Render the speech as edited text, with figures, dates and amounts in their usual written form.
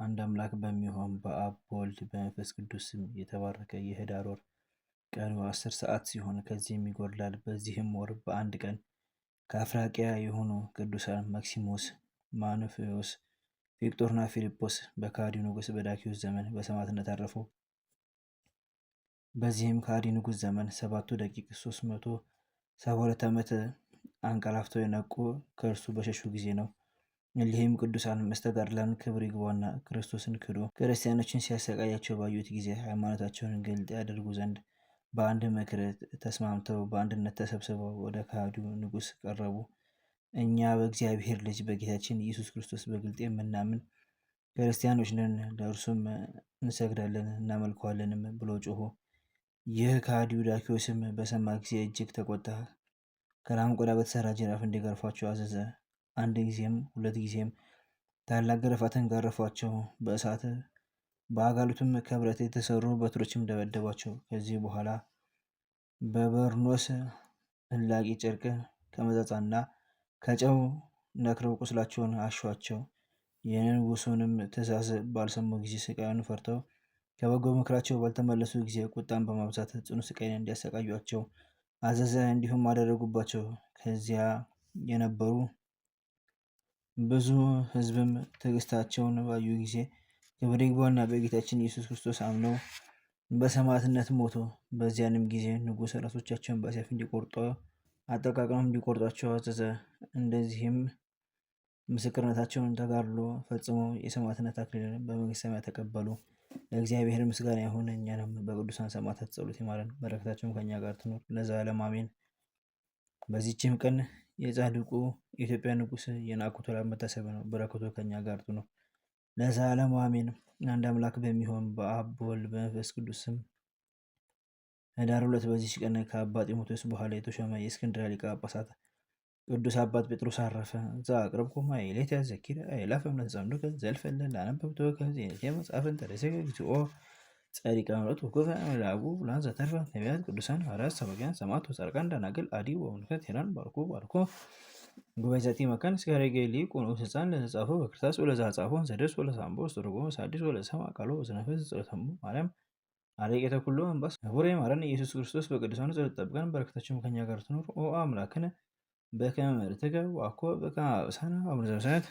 አንድ አምላክ በሚሆን በአብ በወልድ በመንፈስ ቅዱስ ስም የተባረከ የኅዳር ወር ቀኑ 10 ሰዓት ሲሆን ከዚህም ይጎድላል። በዚህም ወር በአንድ ቀን ከአፍራቅያ የሆኑ ቅዱሳን ማክሲሞስ፣ ማኑፍዮስ፣ ቪክጦርና ፊልጶስ በከሃዲው ንጉሥ በዳኪዎስ ዘመን በሰማዕትነት አረፉ። በዚህም ከሃዲ ንጉሥ ዘመን 7 ደቂቅ 372 ዓመት አንቀላፍተው የነቁ ከእርሱ በሸሹ ጊዜ ነው። እሊህም ቅዱሳን መስተጋድላን ክብር ይግባውና ክርስቶስን ክዶ ክርስቲያኖችን ሲያሰቃያቸው ባዩት ጊዜ ሃይማኖታቸውን ግልጥ ያደርጉ ዘንድ በአንድ ምክር ተስማምተው በአንድነት ተሰብስበው ወደ ከሃዲው ንጉሥ ቀረቡ። እኛ በእግዚአብሔር ልጅ በጌታችን ኢየሱስ ክርስቶስ በግልጥ የምናምን ክርስቲያኖች ነን፣ ለእርሱም እንሰግዳለን እናመልከዋለንም ብሎ ጮሆ። ይህ ከሃዲው ዳኪዎስም በሰማ ጊዜ እጅግ ተቆጣ። ከላም ቆዳ በተሰራ ጅራፍ እንዲገርፏቸው አዘዘ። አንድ ጊዜም 2 ጊዜም ታላቅ ግርፋትን ገረፏቸው። በእሳት በአጋሉትም ከብረት የተሰሩ በትሮችም ደበደቧቸው። ከዚህ በኋላ በበርኖስ እላቂ ጨርቅ ከመጻጻና ከጨው ነክረው ቁስላቸውን አሿቸው። የንጉሡንም ትእዛዝ ባልሰሙ ጊዜ ስቃዩን ፈርተው ከበጎ ምክራቸው ባልተመለሱ ጊዜ ቁጣን በማብዛት ጽኑ ስቃይን እንዲያሰቃዩአቸው አዘዘ። እንዲሁም አደረጉባቸው። ከዚያ የነበሩ ብዙ ሕዝብም ትዕግስታቸውን ባዩ ጊዜ ክብር ይግባውና በጌታችን ኢየሱስ ክርስቶስ አምነው በሰማዕትነት ሞቱ። በዚያንም ጊዜ ንጉሥ ራሶቻቸውን በሰይፍ እንዲቆርጡ አጠቃቅመው እንዲቆርጧቸው አዘዘ። እንደዚህም ምስክርነታቸውን ተጋድሎ ፈጽመው የሰማዕትነት አክሊልን በመንግሥተ ሰማያት ተቀበሉ። ለእግዚአብሔር ምስጋና ይሁን፣ እኛንም በቅዱሳን ሰማዕታት ጸሎት ይማረን፣ በረከታቸውም ከእኛ ጋር ትኖር ለዘላለሙ አሜን። በዚህችም ቀን የጻድቁ የኢትዮጵያ ንጉሥ የናኩቶ መታሰቢያ ነው። በረከቱ ከእኛ ጋር ትኑር ለዘላለሙ አሜን። አንድ አምላክ በሚሆን በአብ በወልድ በመንፈስ ቅዱስ ስም ኅዳር 2 በዚች ቀን ከአባ ጢሞቴዎስ በኋላ የተሾመ የእስክንድርያ ሊቀ ጳጳሳት ቅዱስ አባት ጴጥሮስ አረፈ። ዘአቅረብኩ ማኅሌተ ዘኪረ አእላፈ እምነተጸምዱከ ዘልፈለ ለአነበብኩ ከዜኔቴ መጽሐፍን ተርእሰከ እግዚኦ ጸሪቀ ምሕረት ወኩፈ አምላኩ ብሉዓን ዘተርፈ ነቢያት ቅዱሳን ሐዋርያት ሰባክያን ሰማዕታት ወጻድቃን ደናግል አዲ ወመነኮሳት ሄራን ባርኩ ጉባኤ ዘቲ መካን እስከ ሀረገ ሊቅ ወንዑስ ሕፃን ለተጻፈው በክርታስ ወለዘአጻፈው ዘደርስ ወለዘአንበቦ ወዘተርጎሞ ሐዲስ ወለዘሰምዐ ቃሎ ወዘነፈሰ ጸሎተሙ ማርያም አርቄተ ኩሉ እምባስ ህቡረ ይማረን ኢየሱስ ክርስቶስ በቅዱሳኑ ጸሎት ጠብቀን፣ በረከታቸውም ከእኛ ጋር ትኑር። ኦ አምላክነ በከመ ምሕረትከ ወአኮ በከመ አበሳነ አቡነ ዘበሰማያት